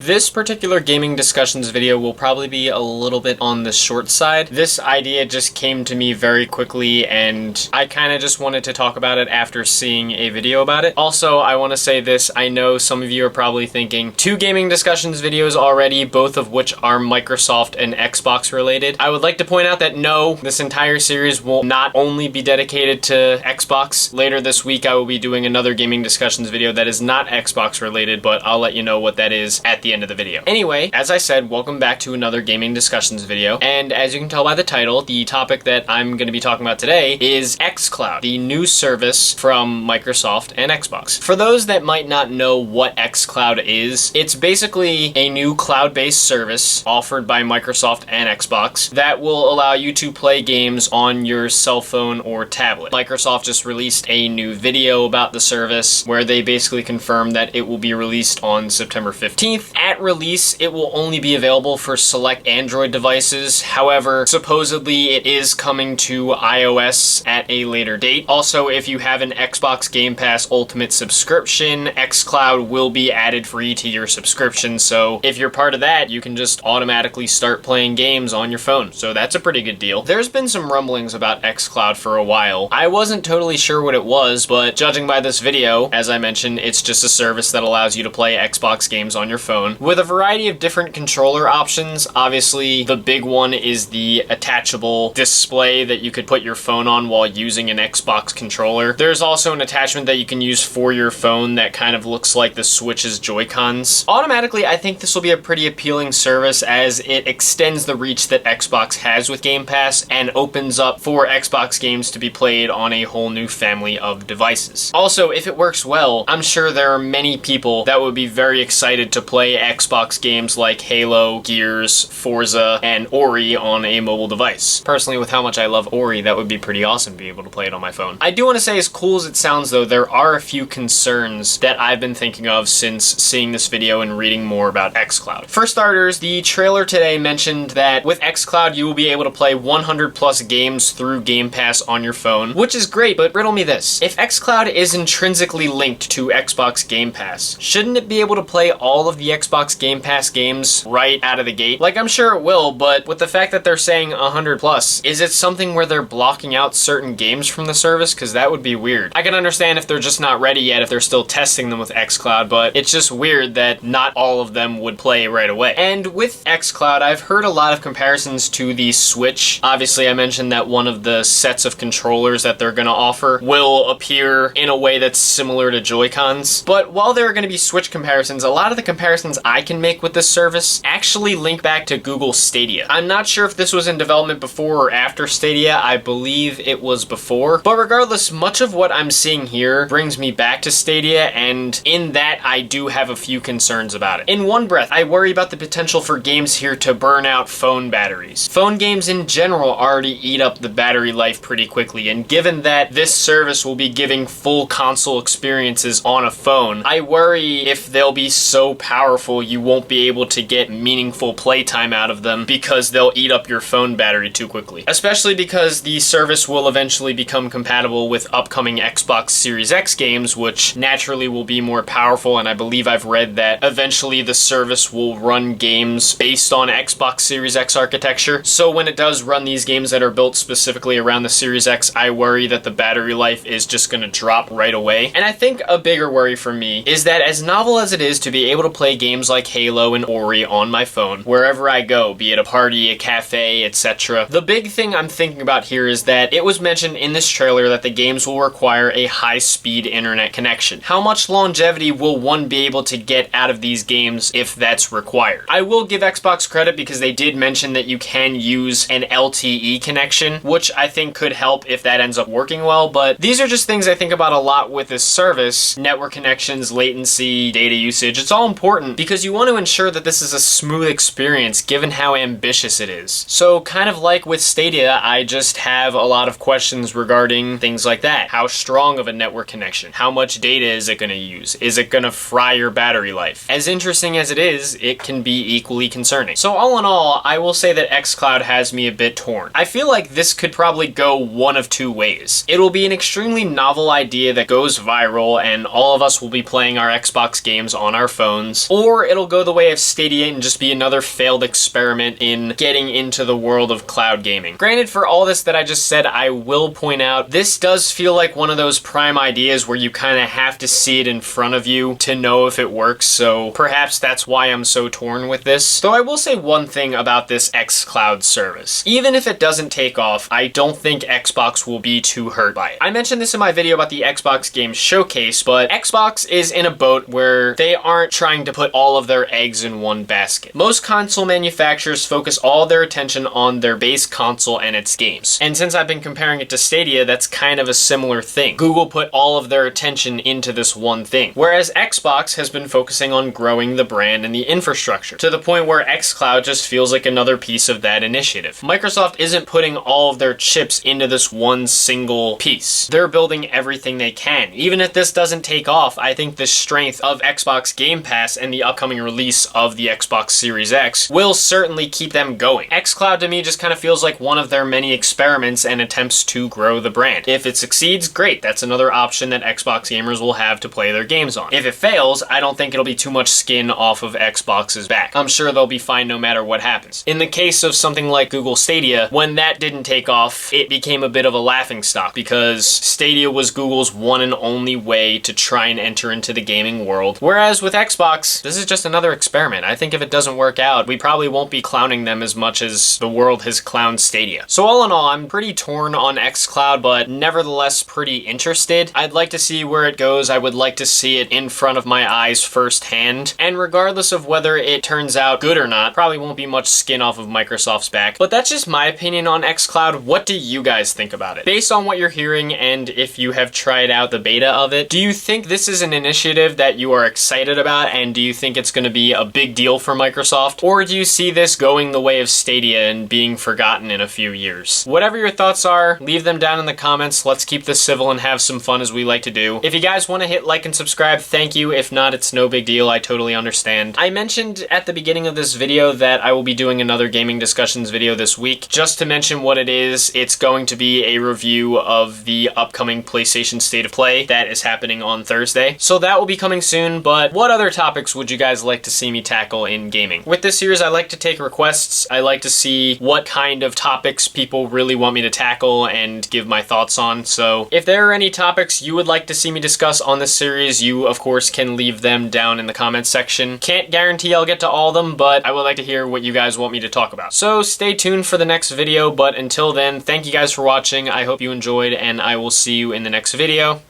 This particular gaming discussions video will probably be a little bit on the short side. This idea just came to me very quickly and I kind of just wanted to talk about it after seeing a video about it. Also, I want to say this, I know some of you are probably thinking, 2 gaming discussions videos already, both of which are Microsoft and Xbox related. I would like to point out that no, this entire series will not only be dedicated to Xbox. Later this week I will be doing another gaming discussions video that is not Xbox related, but I'll let you know what that is at the end of the video. Anyway, as I said, welcome back to another gaming discussions video, and as you can tell by the title, the topic that I'm going to be talking about today is xCloud, the new service from Microsoft and Xbox. For those that might not know what xCloud is, it's basically a new cloud-based service offered by Microsoft and Xbox that will allow you to play games on your cell phone or tablet. Microsoft just released a new video about the service where they basically confirmed that it will be released on September 15th. At release, it will only be available for select Android devices. However, supposedly it is coming to iOS at a later date. Also, if you have an Xbox Game Pass Ultimate subscription, xCloud will be added free to your subscription. So if you're part of that, you can just automatically start playing games on your phone. So that's a pretty good deal. There's been some rumblings about xCloud for a while. I wasn't totally sure what it was, but judging by this video, as I mentioned, it's just a service that allows you to play Xbox games on your phone with a variety of different controller options. Obviously, the big one is the attachable display that you could put your phone on while using an Xbox controller. There's also an attachment that you can use for your phone that kind of looks like the Switch's Joy-Cons. Automatically, I think this will be a pretty appealing service as it extends the reach that Xbox has with Game Pass and opens up for Xbox games to be played on a whole new family of devices. Also, if it works well, I'm sure there are many people that would be very excited to play Xbox games like Halo, Gears, Forza, and Ori on a mobile device. Personally, with how much I love Ori, that would be pretty awesome to be able to play it on my phone. I do want to say, as cool as it sounds though, there are a few concerns that I've been thinking of since seeing this video and reading more about xCloud. For starters, the trailer today mentioned that with xCloud you will be able to play 100 plus games through Game Pass on your phone, which is great, but riddle me this. If xCloud is intrinsically linked to Xbox Game Pass, shouldn't it be able to play all of the Xbox Game Pass games right out of the gate? Like, I'm sure it will, but with the fact that they're saying 100 plus, is it something where they're blocking out certain games from the service? Because that would be weird. I can understand if they're just not ready yet, if they're still testing them with xCloud, but it's just weird that not all of them would play right away. And with xCloud, I've heard a lot of comparisons to the Switch. Obviously, I mentioned that one of the sets of controllers that they're going to offer will appear in a way that's similar to Joy-Cons. But while there are going to be Switch comparisons, a lot of the comparisons I can make with this service actually link back to Google Stadia. I'm not sure if this was in development before or after Stadia. I believe it was before. But regardless, much of what I'm seeing here brings me back to Stadia, and in that I do have a few concerns about it. In one breath, I worry about the potential for games here to burn out phone batteries. Phone games in general already eat up the battery life pretty quickly, and given that this service will be giving full console experiences on a phone, I worry if they'll be so powerful you won't be able to get meaningful playtime out of them because they'll eat up your phone battery too quickly. Especially because the service will eventually become compatible with upcoming Xbox Series X games, which naturally will be more powerful, and I believe I've read that eventually the service will run games based on Xbox Series X architecture. So when it does run these games that are built specifically around the Series X, I worry that the battery life is just going to drop right away. And I think a bigger worry for me is that as novel as it is to be able to play games like Halo and Ori on my phone wherever I go, be it a party, a cafe, etc., the big thing I'm thinking about here is that it was mentioned in this trailer that the games will require a high-speed internet connection. How much longevity will one be able to get out of these games if that's required? I will give Xbox credit because they did mention that you can use an LTE connection, which I think could help if that ends up working well, but these are just things I think about a lot with this service. Network connections, latency, data usage, it's all important because you want to ensure that this is a smooth experience given how ambitious it is. So kind of like with Stadia, I just have a lot of questions regarding things like that. How strong of a network connection? How much data is it going to use? Is it going to fry your battery life? As interesting as it is, it can be equally concerning. So all in all, I will say that xCloud has me a bit torn. I feel like this could probably go one of two ways. It'll be an extremely novel idea that goes viral and all of us will be playing our Xbox games on our phones, or or it'll go the way of Stadia and just be another failed experiment in getting into the world of cloud gaming. Granted, for all this that I just said, I will point out this does feel like one of those prime ideas where you kind of have to see it in front of you to know if it works, so perhaps that's why I'm so torn with this. Though I will say one thing about this xCloud service. Even if it doesn't take off, I don't think Xbox will be too hurt by it. I mentioned this in my video about the Xbox Game Showcase, but Xbox is in a boat where they aren't trying to put all of their eggs in one basket. Most console manufacturers focus all their attention on their base console and its games. And since I've been comparing it to Stadia, that's kind of a similar thing. Google put all of their attention into this one thing, whereas Xbox has been focusing on growing the brand and the infrastructure, to the point where xCloud just feels like another piece of that initiative. Microsoft isn't putting all of their chips into this one single piece. They're building everything they can. Even if this doesn't take off, I think the strength of Xbox Game Pass and the upcoming release of the Xbox Series X will certainly keep them going. xCloud to me just kind of feels like one of their many experiments and attempts to grow the brand. If it succeeds, great. That's another option that Xbox gamers will have to play their games on. If it fails, I don't think it'll be too much skin off of Xbox's back. I'm sure they'll be fine no matter what happens. In the case of something like Google Stadia, when that didn't take off, it became a bit of a laughingstock because Stadia was Google's one and only way to try and enter into the gaming world. Whereas with Xbox, this is just another experiment. I think if it doesn't work out, we probably won't be clowning them as much as the world has clowned Stadia. So all in all, I'm pretty torn on xCloud, but nevertheless pretty interested. I'd like to see where it goes. I would like to see it in front of my eyes firsthand. And regardless of whether it turns out good or not, probably won't be much skin off of Microsoft's back. But that's just my opinion on xCloud. What do you guys think about it? Based on what you're hearing, and if you have tried out the beta of it, do you think this is an initiative that you are excited about, and do you think it's going to be a big deal for Microsoft? Or do you see this going the way of Stadia and being forgotten in a few years? Whatever your thoughts are, leave them down in the comments. Let's keep this civil and have some fun as we like to do. If you guys want to hit like and subscribe, thank you. If not, it's no big deal. I totally understand. I mentioned at the beginning of this video that I will be doing another gaming discussions video this week. Just to mention what it is, it's going to be a review of the upcoming PlayStation State of Play that is happening on Thursday. So that will be coming soon, but what other topics would you guys like to see me tackle in gaming? With this series, I like to take requests. I like to see what kind of topics people really want me to tackle and give my thoughts on. So if there are any topics you would like to see me discuss on this series, you of course can leave them down in the comments section. Can't guarantee I'll get to all of them, but I would like to hear what you guys want me to talk about. So stay tuned for the next video, but until then, thank you guys for watching. I hope you enjoyed, and I will see you in the next video.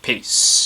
Peace.